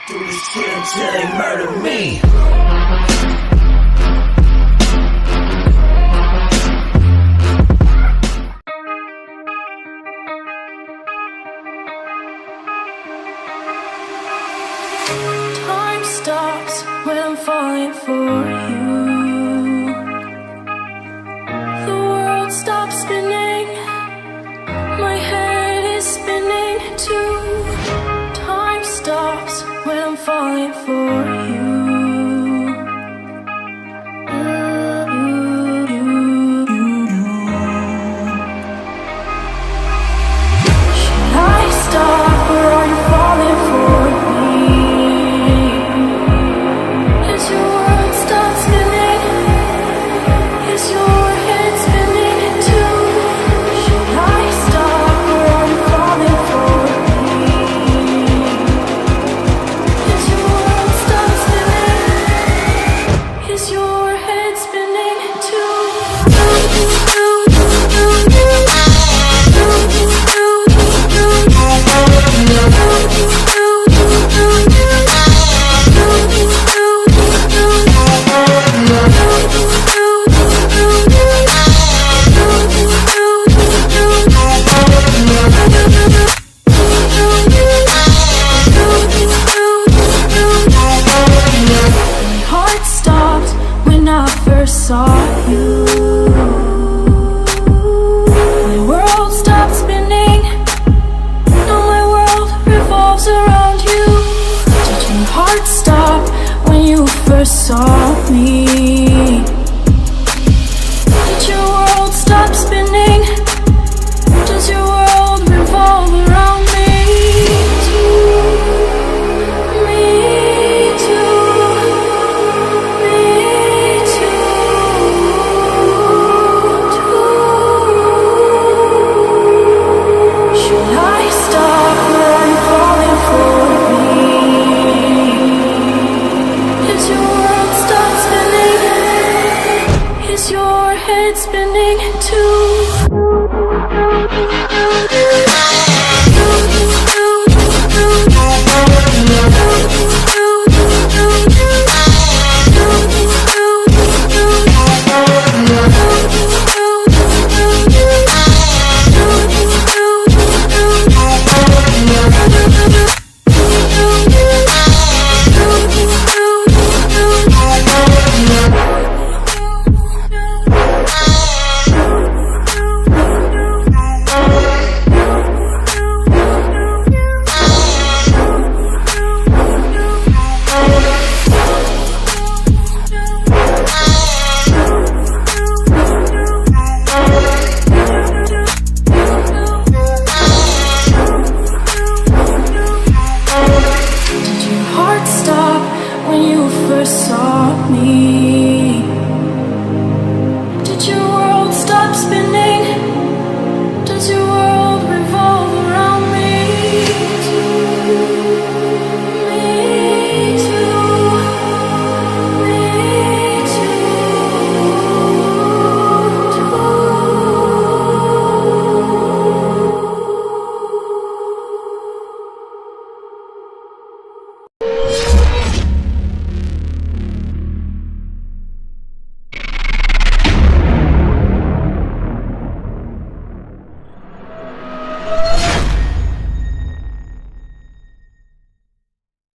Do this shit until they murder me. Time stops when I'm falling for you. The world stops spinning. My head is spinning too. Time stops when I'm falling for you. Should I stop or are you falling for me? Is your world stop spinning? Is your head spinning too? Should I stop or are you falling for me? Is your world stop spinning? Is your head spinning too? My heart stopped when I first saw you. My world stopped spinning. Now my world revolves around you. Did your heart stop when you first saw me? Did your world stop spinning? Does your world revolve around me too? Me too. Me too. Should I stop or are you falling for me? Is your world stop spinning? Is your head spinning too?